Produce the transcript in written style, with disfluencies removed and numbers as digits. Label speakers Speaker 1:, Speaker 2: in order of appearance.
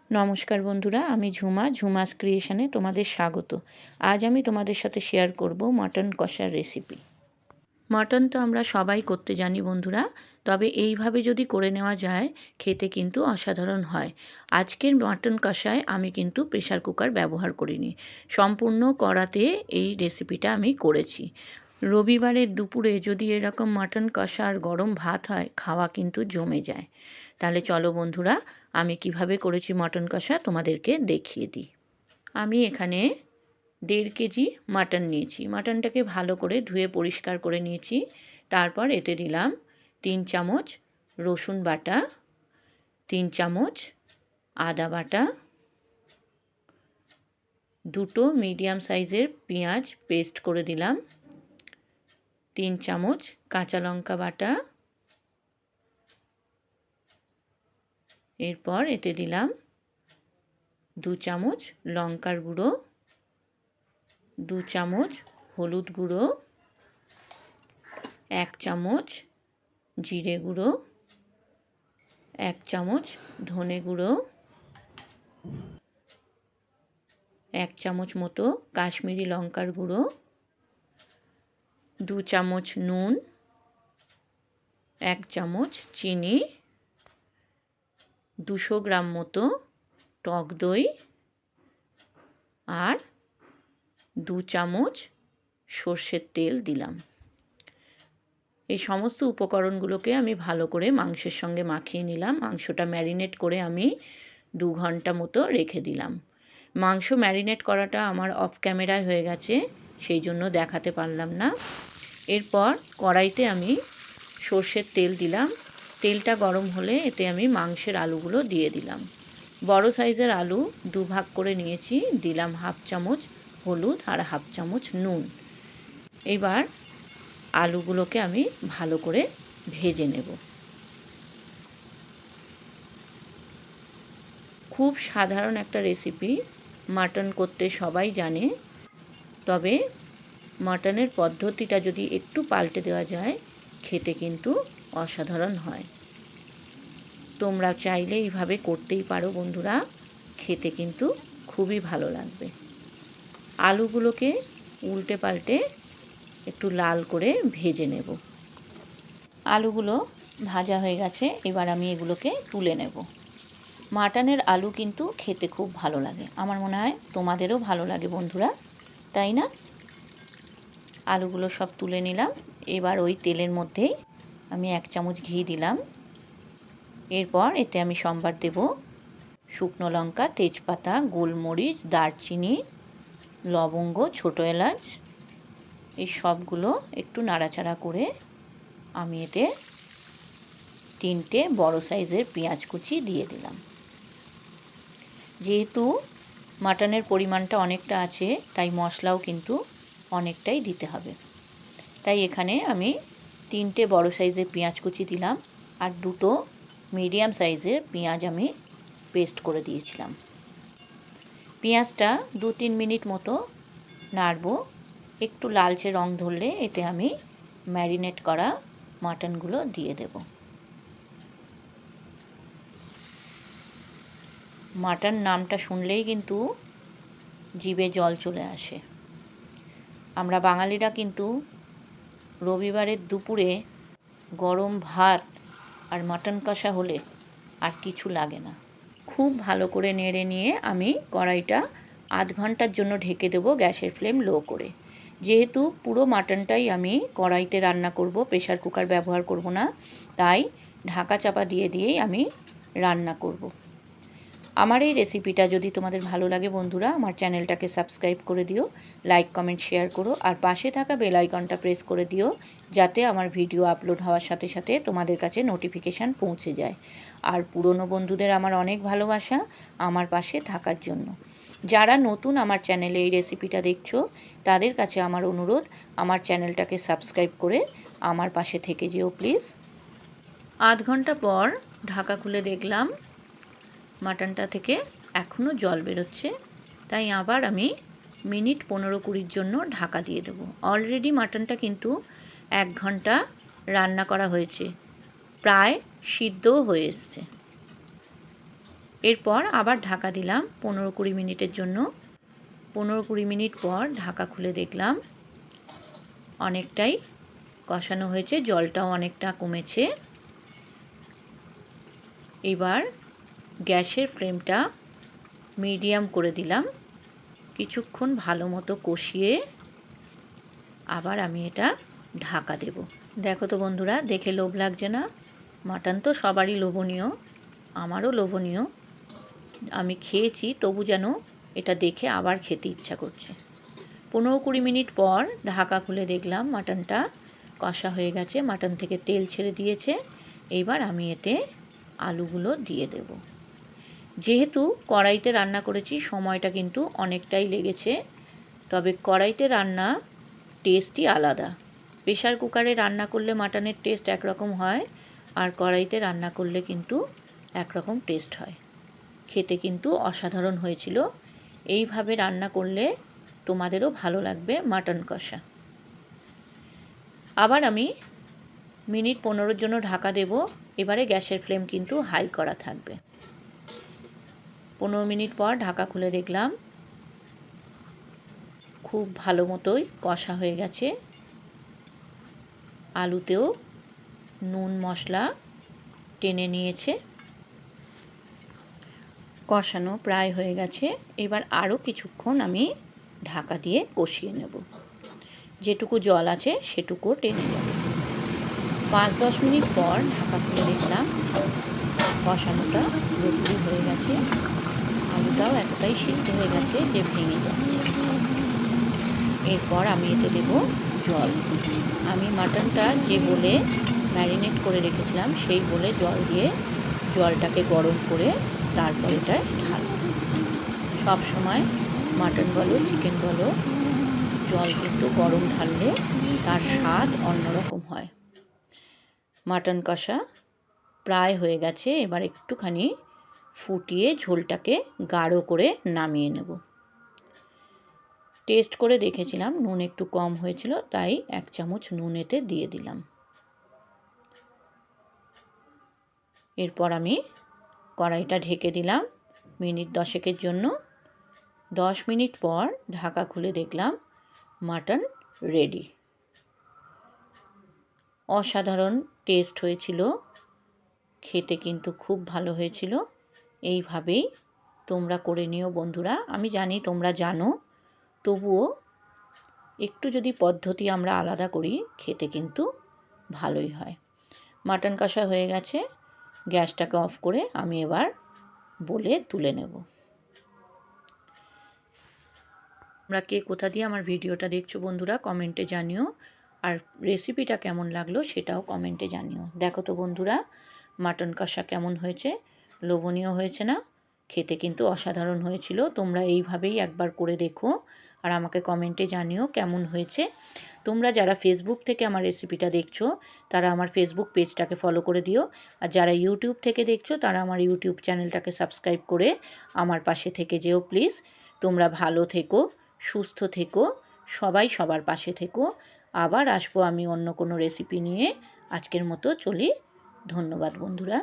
Speaker 1: নমস্কার বন্ধুরা, আমি ঝুমাস ক্রিয়েশনে তোমাদের স্বাগত। আজ আমি তোমাদের সাথে শেয়ার করব মাটন কষার রেসিপি। মাটন তো আমরা সবাই করতে জানি বন্ধুরা, তবে এইভাবে যদি করে নেওয়া যায় খেতে কিন্তু অসাধারণ হয়। আজকের মাটন কষায় আমি কিন্তু প্রেশার কুকার ব্যবহার করিনি, সম্পূর্ণ কড়াতে এই রেসিপিটা আমি করেছি। রবিবারের দুপুরে যদি এরকম মাটন কষা আর গরম ভাত হয়, খাওয়া কিন্তু জমে যায়। তাহলে চলো বন্ধুরা, আমি কিভাবে করেছি মাটন কষা তোমাদেরকে দেখিয়ে দিই। আমি এখানে 1.5 কেজি মাটন নিয়েছি। মাটনটাকে ভালো করে ধুয়ে পরিষ্কার করে নিয়েছি। তারপর এতে দিলাম 3 চামচ রসুন বাটা, 3 চামচ আদা বাটা, 2টো মিডিয়াম সাইজের পেঁয়াজ পেস্ট করে দিলাম, 3 চামচ কাঁচা লঙ্কা বাটা, এরপর এতে দিলাম 2 চামচ লঙ্কার গুঁড়ো, 2 চামচ হলুদ গুঁড়ো, 1 চামচ জিরে গুঁড়ো, 1 চামচ ধনে গুঁড়ো, 1 চামচ মতো কাশ্মীরি লঙ্কার গুঁড়ো, 2 চামচ নুন, 1 চামচ চিনি, 200 গ্রাম মতো টক দই আর 2 চামচ সর্ষের তেল দিলাম। এই সমস্ত উপকরণগুলোকে আমি ভালো করে মাংসের সঙ্গে মাখিয়ে নিলাম। মাংসটা ম্যারিনেট করে আমি 2 ঘন্টা মতো রেখে দিলাম। মাংস ম্যারিনেট করাটা আমার অফ ক্যামেরায় হয়ে গেছে, সেই জন্য দেখাতে পারলাম না। এরপর কড়াইতে আমি সর্ষের তেল দিলাম। তেলটা গরম হলে এতে আমি মাংসের আলুগুলো দিয়ে দিলাম। বড় সাইজের আলু 2 ভাগ করে নিয়েছি, দিলাম 1/2 চামচ হলুদ আর 1/2 চামচ নুন। এবার আলুগুলোকে আমি ভালো করে ভেজে নেব। খুব সাধারণ একটা রেসিপি, মাটন করতে সবাই জানে, তবে মাটনের পদ্ধতিটা যদি একটু পাল্টে দেওয়া যায় খেতে কিন্তু অসাধারণ হয়। তোমরা চাইলে এইভাবে করতেই পারো বন্ধুরা, খেতে কিন্তু খুবই ভালো লাগবে। আলুগুলোকে উল্টে পাল্টে একটু লাল করে ভেজে নেব। আলুগুলো ভাজা হয়ে গেছে, এবার আমি এগুলোকে তুলে নেব। মাটনের আলু কিন্তু খেতে খুব ভালো লাগে, আমার মনে হয় তোমাদেরও ভালো লাগে বন্ধুরা, তাই না? আলুগুলো সব তুলে নিলাম। এবার ওই তেলের মধ্যেই আমি 1 চামচ ঘি দিলাম। এরপর এতে আমি সম্বার দেব শুকনো লঙ্কা, তেজপাতা, গোলমরিচ, দারচিনি, লবঙ্গ, ছোটো এলাচ। এই সবগুলো একটু নাড়াচাড়া করে আমি এতে 3টে বড় সাইজের পেঁয়াজ কুচি দিয়ে দিলাম। যেহেতু মাটনের পরিমাণটা অনেকটা আছে, তাই মশলাও কিন্তু অনেকটাই দিতে হবে। তাই এখানে আমি 3টে বড় সাইজের পেঁয়াজ কুচি দিলাম আর 2টো মিডিয়াম সাইজের পেঁয়াজ আমি পেস্ট করে দিয়েছিলাম। পেঁয়াজটা 2-3 মিনিট মতো নাড়ব। একটু লালচে রং ধরলে এতে আমি ম্যারিনেট করা মাটনগুলো দিয়ে দেব। মাটন নামটা শুনলেই কিন্তু জিভে জল চলে আসে। আমরা বাঙালিরা কিন্তু রবিবারের দুপুরে গরম ভাত আর মাটন কষা হলে আর কিছু লাগে না। খুব ভালো করে নেড়ে নিয়ে আমি কড়াইটা আধ ঘন্টার জন্য ঢেকে দেবো গ্যাসের ফ্লেম লো করে। যেহেতু পুরো মাটনটাই আমি কড়াইতে রান্না করব, প্রেশার কুকার ব্যবহার করব না, তাই ঢাকা চাপা দিয়েই আমি রান্না করব। আমার এই রেসিপিটা যদি তোমাদের ভালো লাগে বন্ধুরা, আমার চ্যানেলটাকে সাবস্ক্রাইব করে দিও, লাইক কমেন্ট শেয়ার করো আর পাশে থাকা বেল আইকনটা প্রেস করে দিও, যাতে আমার ভিডিও আপলোড হওয়ার সাথে সাথে তোমাদের কাছে নোটিফিকেশান পৌঁছে যায়। আর পুরনো বন্ধুদের আমার অনেক ভালোবাসা আমার পাশে থাকার জন্য। যারা নতুন আমার চ্যানেলে এই রেসিপিটা দেখছো, তাদের কাছে আমার অনুরোধ, আমার চ্যানেলটাকে সাবস্ক্রাইব করে আমার পাশে থেকে যেও প্লিজ। আধ ঘন্টা পর ঢাকা খুলে দেখলাম মাটনটা থেকে এখনও জল বেরোচ্ছে, তাই আবার আমি মিনিট 15-20 জন্য ঢাকা দিয়ে দেবো। অলরেডি মাটনটা কিন্তু 1 ঘন্টা রান্না করা হয়েছে, প্রায় সিদ্ধও হয়ে এসছে। এরপর আবার ঢাকা দিলাম 15-20 মিনিটের জন্য। 15-20 মিনিট পর ঢাকা খুলে দেখলাম অনেকটাই কষানো হয়েছে, জলটাও অনেকটা কমেছে। এবার গ্যাসের ফ্লেমটা মিডিয়াম করে দিলাম। কিছুক্ষণ ভালো মতো কষিয়ে আবার আমি এটা ঢাকা দেব। দেখো তো বন্ধুরা, দেখে লোভ লাগছে না? মাটন তো সবারই লোভনীয়, আমারও লোভনীয়। আমি খেয়েছি, তবু যেন এটা দেখে আবার খেতে ইচ্ছা করছে। 15-20 মিনিট পর ঢাকা খুলে দেখলাম মাটনটা কষা হয়ে গেছে, মাটন থেকে তেল ছেড়ে দিয়েছে। এইবার আমি এতে আলুগুলো দিয়ে দেব। যেহেতু কড়াইতে রান্না করেছি, সময়টা কিন্তু অনেকটাই লেগেছে। তবে কড়াইতে রান্না টেস্টই আলাদা। প্রেশার কুকারে রান্না করলে মাটনের টেস্ট একরকম হয়, আর কড়াইতে রান্না করলে কিন্তু একরকম টেস্ট হয়। খেতে কিন্তু অসাধারণ হয়েছিল। এইভাবে রান্না করলে তোমাদেরও ভালো লাগবে মাটন কষা। আবার আমি মিনিট 15-র জন্য ঢাকা দেব। এবারে গ্যাসের ফ্লেম কিন্তু হাই করা থাকবে। 15 মিনিট পর ঢাকা খুলে দেখলাম খুব ভালো মতোই কষা হয়ে গেছে। আলুতেও নুন মশলা টেনে নিয়েছে। কষানো প্রায় হয়ে গেছে। এবার আরও কিছুক্ষণ আমি ঢাকা দিয়ে কষিয়ে নেব। যেটুকু জল আছে সেটুকুও টেনে নেব। 5-10 মিনিট পর ঢাকা খুলে দেখলাম কষানোটা পুরোপুরি হয়ে গেছে। আলুটাও এতটাই সিদ্ধ হয়ে গেছে যে ভেঙে যাচ্ছে। এরপর আমি এতে দেব জল। আমি মাটনটা যে বলে ম্যারিনেট করে রেখেছিলাম সেই বলে জল দিয়ে জলটাকে গরম করে তারপর এটা ঢালব। সব সময় মাটন বলো চিকেন বলো, জল কিন্তু গরম ঢাললে তার স্বাদ অন্যরকম হয়। মাটন কষা প্রায় হয়ে গেছে। এবার একটুখানি ফুটিয়ে ঝোলটাকে গাঢ় করে নামিয়ে নেব। টেস্ট করে দেখেছিলাম নুন একটু কম হয়েছিল, তাই 1 চামচ নুন এতে দিয়ে দিলাম। এরপর আমি কড়াইটা ঢেকে দিলাম মিনিট 10-এর জন্য। 10 মিনিট পর ঢাকা খুলে দেখলাম মাটন রেডি। অসাধারণ টেস্ট হয়েছিল, খেতে কিন্তু খুব ভালো হয়েছিল। এইভাবেই তোমরা করে নিও বন্ধুরা। আমি জানি তোমরা জানো, তবুও একটু যদি পদ্ধতি আমরা আলাদা করি খেতে কিন্তু ভালোই হয়। মাটন কষা হয়ে গেছে। গ্যাসটাকে অফ করে আমি এবার বলে তুলে নেব। তোমরা কে কোথা দিয়ে আমার ভিডিওটা দেখছো বন্ধুরা কমেন্টে জানিও, আর রেসিপিটা কেমন লাগলো সেটাও কমেন্টে জানিও। দেখো তো বন্ধুরা মাটন কষা কেমন হয়েছে, লোভনীয় হয়েছে না? খেতে কিন্তু অসাধারণ হয়েছিল। তোমরা এইভাবেই একবার করে দেখো আর আমাকে কমেন্টে জানিও কেমন হয়েছে। তোমরা যারা ফেসবুক থেকে আমার রেসিপিটা দেখছো তারা আমার ফেসবুক পেজটাকে ফলো করে দিও, আর যারা ইউটিউব থেকে দেখছো তারা আমার ইউটিউব চ্যানেলটাকে সাবস্ক্রাইব করে আমার পাশে থেকে যেও প্লিজ। তোমরা ভালো থেকো, সুস্থ থেকো, সবাই সবার পাশে থেকো। আবার আসবো আমি অন্য কোনো রেসিপি নিয়ে। আজকের মতো চলি। ধন্যবাদ বন্ধুরা।